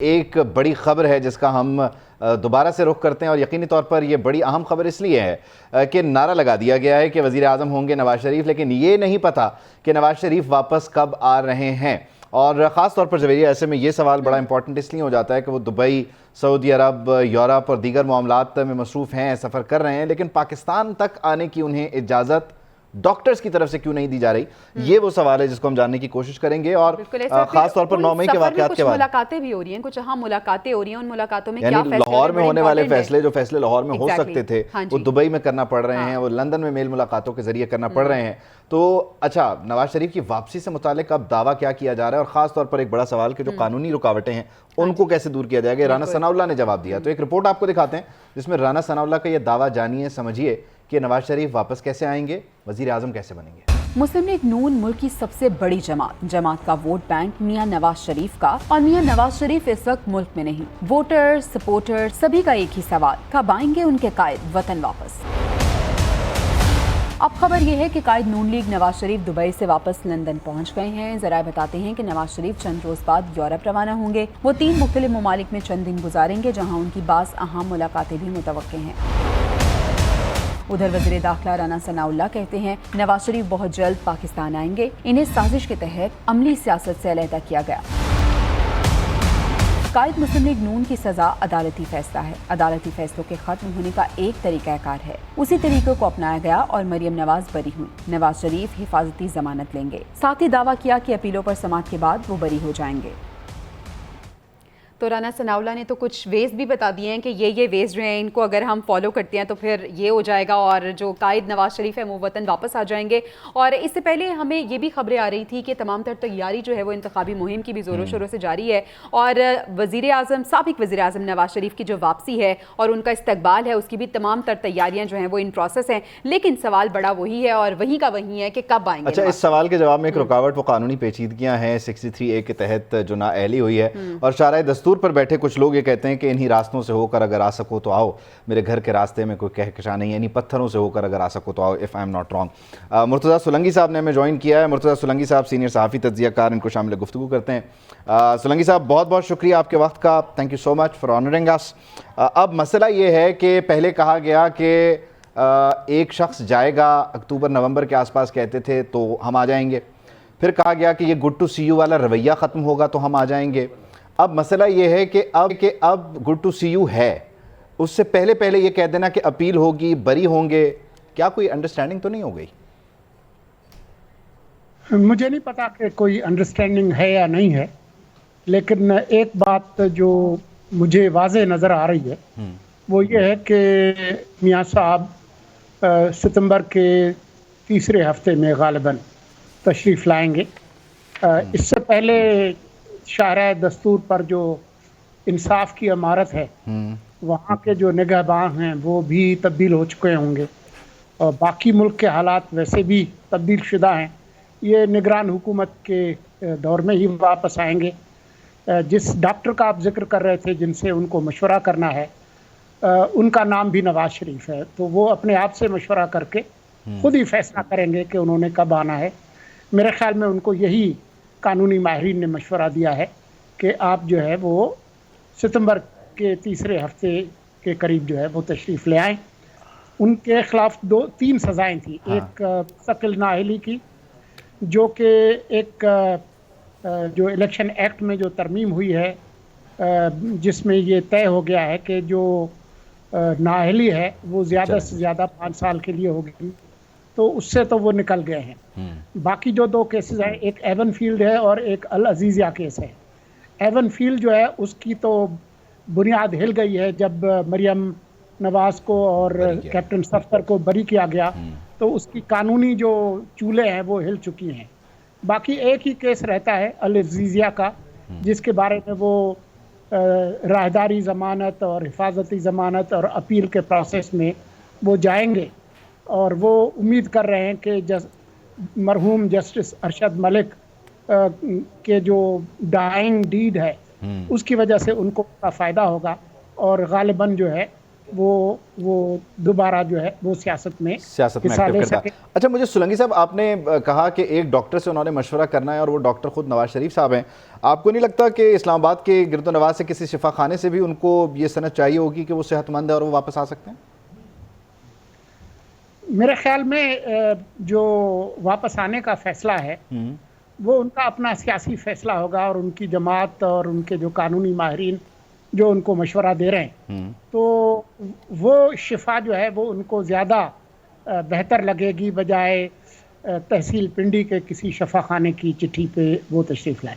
एक बड़ी खबर है जिसका हम दोबारा से रुख करते हैं और यकीनी तौर पर यह बड़ी अहम खबर इसलिए है कि नारा लगा दिया गया है कि वज़ीर आज़म होंगे नवाज शरीफ, लेकिन ये नहीं पता कि नवाज शरीफ वापस कब आ रहे हैं। और ख़ास तौर पर जवेरिया, ऐसे में ये सवाल बड़ा इंपॉर्टेंट इसलिए हो जाता है कि वो दुबई, सऊदी अरब, यूरोप और दीगर मामलात में मसरूफ़ हैं, सफ़र कर रहे हैं, लेकिन पाकिस्तान तक आने की उन्हें इजाज़त डॉक्टर्स की तरफ से क्यों नहीं दी जा रही। ये वो सवाल है जिसको हम जानने की कोशिश करेंगे। और खास तौर पर 9 मई के वाक़यात के बाद मुलाकातें भी हो रही हैं, कुछ अहाँ मुलाकातें हो रही हैं, उन मुलाकातों में यानी क्या फैसले लाहौर में होने वाले फैसले, जो फैसले लाहौर में हो सकते थे वो दुबई में करना पड़ रहे हैं, वो लंदन में मेल मुलाकातों के जरिए करना पड़ रहे हैं। तो अच्छा, नवाज शरीफ की वापसी से मुतालिक अब दावा क्या किया जा रहा है, और खास तौर पर एक बड़ा सवाल कि जो कानूनी रुकावटें हैं उनको कैसे दूर किया जाएगा। राना सनाउल्लाह ने जवाब दिया। तो एक रिपोर्ट आपको दिखाते हैं जिसमें राना सनाउल्लाह का यह दावा जानिए, समझिए कि नवाज शरीफ वापस कैसे आएंगे, वजीर आजम कैसे बनेंगे। मुस्लिम लीग नून मुल्क की सबसे बड़ी जमात का वोट बैंक मियां नवाज शरीफ का, और मियां नवाज शरीफ इस वक्त मुल्क में नहीं। वोटर, सपोर्टर सभी का एक ही सवाल, कब आएंगे उनके कायद वतन वापस। अब खबर यह है कि कायद नून लीग नवाज शरीफ दुबई से वापस लंदन पहुंच गए हैं। जरा बताते हैं कि नवाज शरीफ चंद रोज बाद यूरोप रवाना होंगे। वो 3 मुख्तलिफ ममालिक में चंद दिन गुजारेंगे, जहां उनकी बाज़ अहम मुलाकातें भी मुतवक्के हैं। उधर वज़ीर दाखिला राना सनाउल्लाह कहते हैं नवाज शरीफ बहुत जल्द पाकिस्तान आएंगे। इन्हें साजिश के तहत अमली सियासत से अलहदा किया गया। कायद मुस्लिम लीग नून की सजा अदालती फैसला है। अदालती फैसलों के खत्म होने का एक तरीक़ाकार है, उसी तरीके को अपनाया गया और मरियम नवाज बरी हुई। नवाज शरीफ हिफाजती जमानत लेंगे। साथ ही दावा किया कि अपीलों पर समाअत के बाद वो बरी हो जाएंगे। तो राना सनाउल्लाह ने तो कुछ वेज भी बता दिए हैं कि ये वेज जो हैं इनको अगर हम फॉलो करते हैं तो फिर ये हो जाएगा और जो कायद नवाज शरीफ है वो वतन वापस आ जाएंगे। और इससे पहले हमें ये भी खबरें आ रही थी कि तमाम तर तैयारी जो है वो इंतखाबी मुहिम की भी ज़ोरों शोरों से जारी है, और वज़ीर आज़म, साबिक़ वज़ीर आज़म नवाज शरीफ की जो वापसी है और उनका इस्तकबाल है, उसकी भी तमाम तर तैयारियाँ जो हैं वो इन प्रोसेस हैं। लेकिन सवाल बड़ा वही है और वहीं का वहीं है कि कब आएंगे। अच्छा, इस सवाल के जवाब में एक रुकावट वो कानूनी पेचीदगियाँ हैं 63A के तहत जो नाअहली हुई है, और शाराए दस्तूर पर बैठे कुछ लोग ये कहते हैं कि इन्हीं रास्तों से होकर अगर आ सको तो आओ, मेरे घर के रास्ते में कोई कहकशा नहीं है, इन्हीं पत्थरों से होकर अगर आ सको तो आओ, if I am not wrong. Murtaza Sulangi साहब ने हमें ज्वाइन किया है। मुर्तज़ा सुलंगी साहब सीनियर सहाफ़ी तज्ज़ियाकार, इनको शामिल गुफ्तगू करते हैं। सुलंगी साहब, बहुत बहुत शुक्रिया आपके वक्त का, thank you so much for honouring us. अब मसला ये है कि पहले कहा गया कि एक शख्स जाएगा, अक्टूबर नवंबर के आसपास कहते थे तो हम आ जाएंगे। फिर कहा गया कि ये गुड टू सी यू वाला रवैया ख़त्म होगा तो हम आ जाएंगे। अब मसला ये है कि अब गुड टू सी यू है, उससे पहले ये कह देना कि अपील होगी, बरी होंगे, क्या कोई अंडरस्टैंडिंग तो नहीं हो गई? मुझे नहीं पता कि कोई अंडरस्टैंडिंग है या नहीं है, लेकिन एक बात जो मुझे वाज़े नज़र आ रही है वो ये है कि मियां साहब सितंबर के तीसरे हफ्ते में गालिबन तशरीफ़ लाएंगे। इससे पहले शाहराह दस्तूर पर जो इंसाफ की इमारत है वहाँ के जो निगहबान हैं वो भी तब्दील हो चुके होंगे, और बाकी मुल्क के हालात वैसे भी तब्दील शुदा हैं। ये निगरान हुकूमत के दौर में ही वापस आएंगे। जिस डॉक्टर का आप जिक्र कर रहे थे जिनसे उनको मशवरा करना है, उनका नाम भी नवाज शरीफ है, तो वो अपने आप से मशवरा करके खुद ही फैसला करेंगे कि उन्होंने कब आना है। मेरे ख्याल में उनको यही कानूनी माहिरीन ने मशवरा दिया है कि आप जो है वो सितंबर के तीसरे हफ्ते के करीब जो है वो तशरीफ़ ले आएँ। उनके ख़िलाफ़ 2-3 सज़ाएँ थी। एक मुस्तकिल नाअहली की, जो कि एक जो इलेक्शन एक्ट में जो तरमीम हुई है, जिसमें ये तय हो गया है कि जो नाअहली है वो ज़्यादा से ज़्यादा 5 साल के लिए होगी, तो उससे तो वो निकल गए हैं। बाकी जो 2 केसेस हैं, एक एवन फील्ड है और एक अल अजीज़िया केस है। एवन फील्ड जो है उसकी तो बुनियाद हिल गई है जब मरियम नवाज को और कैप्टन सफ्दर को बरी किया गया, तो उसकी कानूनी जो चूल्हे हैं वो हिल चुकी हैं। बाकी एक ही केस रहता है अल अजीज़िया का, जिसके बारे में वो राहदारी ज़मानत और हिफाजती ज़मानत और अपील के प्रोसेस में वो जाएंगे, और वो उम्मीद कर रहे हैं कि मरहूम जस्टिस अरशद मलिक के जो डाइंग डीड है उसकी वजह से उनको फ़ायदा होगा, और गालिबन जो है वो दोबारा जो है वो सियासत में हिस्सा एक्टिव ले करता सके। है। अच्छा, मुझे सुलंगी साहब, आपने कहा कि एक डॉक्टर से उन्होंने मशवरा करना है और वो डॉक्टर खुद नवाज शरीफ साहब हैं। आपको नहीं लगता कि इस्लामाबाद के गिरदो नवाज से किसी शिफा खाने से भी उनको ये सनद चाहिए होगी कि वो सेहतमंद है और वो वापस आ सकते हैं? मेरे ख्याल में जो वापस आने का फैसला है वो उनका अपना सियासी फैसला होगा, और उनकी जमात और उनके जो कानूनी माहिरीन जो उनको मशवरा दे रहे हैं, तो वो शिफा जो है वो उनको ज़्यादा बेहतर लगेगी बजाय तहसील पिंडी के किसी शफा खाने की चिट्ठी पे वो तशरीफ़ लाए।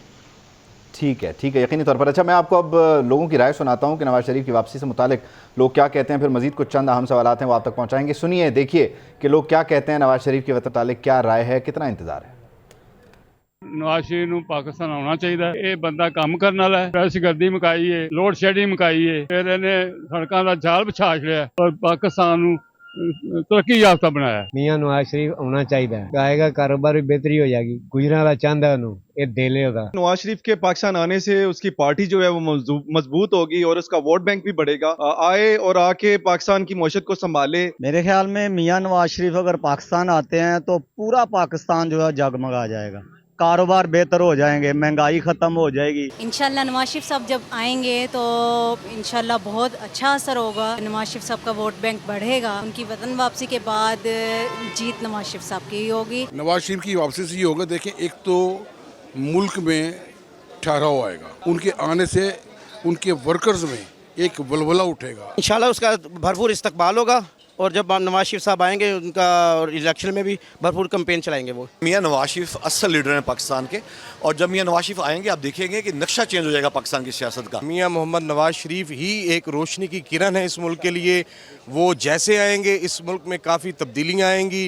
ठीक है, यकीनी तौर पर। अच्छा, मैं आपको अब लोगों की राय सुनाता हूं कि नवाज शरीफ की वापसी से मुतालिक लोग क्या कहते हैं, फिर मजीद कुछ चंद अहम सवाल हैं वो आप तक पहुंचाएंगे। सुनिए, देखिए कि लोग क्या कहते हैं, नवाज शरीफ के मुतालिक क्या राय है, कितना इंतजार है। नवाज शरीफ ਨੂੰ ਪਾਕਿਸਤਾਨ ਆਉਣਾ ਚਾਹੀਦਾ ਹੈ। ਇਹ ਬੰਦਾ ਕੰਮ ਕਰਨ ਵਾਲਾ ਹੈ। ਦਹਿਸ਼ਤਗਰਦੀ ਮੁਕਾਈ ਹੈ, ਲੋਡ ਸ਼ੈਡਿੰਗ ਮੁਕਾਈ ਹੈ, ਫਿਰ ਇਹਨੇ ਸੜਕਾਂ ਦਾ ਜਾਲ ਵਿਛਾ ਛੜਿਆ ਔਰ ਪਾਕਿਸਤਾਨ ਨੂੰ ਤਰੱਕੀ ਯਾਫਤਾ ਬਣਾਇਆ। मियां नवाज शरीफ आना चाहिए, आएगा कारोबार भी बेहतरी हो जाएगी। गुजरात चाहता है ये दिले होगा। नवाज शरीफ के पाकिस्तान आने से उसकी पार्टी जो है वो मजबूत होगी और उसका वोट बैंक भी बढ़ेगा। आए और आके पाकिस्तान की मईशत को संभाले। मेरे ख्याल में मियां नवाज शरीफ अगर पाकिस्तान आते हैं तो पूरा पाकिस्तान जो है जगमगा जाएगा, कारोबार बेहतर हो जाएंगे, महंगाई ख़त्म हो जाएगी। इंशाल्लाह नवाज शरीफ साहब जब आएंगे तो इंशाल्लाह बहुत अच्छा असर होगा। नवाज शरीफ साहब का वोट बैंक बढ़ेगा। उनकी वतन वापसी के बाद जीत नवाज शरीफ साहब की ही होगी। नवाज शरीफ की वापसी से ये होगा, देखें, एक तो मुल्क में ठहराव आएगा, उनके आने से उनके वर्कर्स में एक वलवला उठेगा। इंशाल्लाह उसका भरपूर इस्तकबाल होगा, और जब नवाज शरीफ साहब आएंगे उनका इलेक्शन में भी भरपूर कैंपेन चलाएंगे। वो मियां नवाज शरीफ असल लीडर हैं पाकिस्तान के, और जब मियां नवाज शरीफ आएंगे आप देखेंगे कि नक्शा चेंज हो जाएगा पाकिस्तान की सियासत का। मियां मोहम्मद नवाज शरीफ ही एक रोशनी की किरण है इस मुल्क के लिए। वो जैसे आएंगे इस मुल्क में काफ़ी तब्दीलियाँ आएंगी।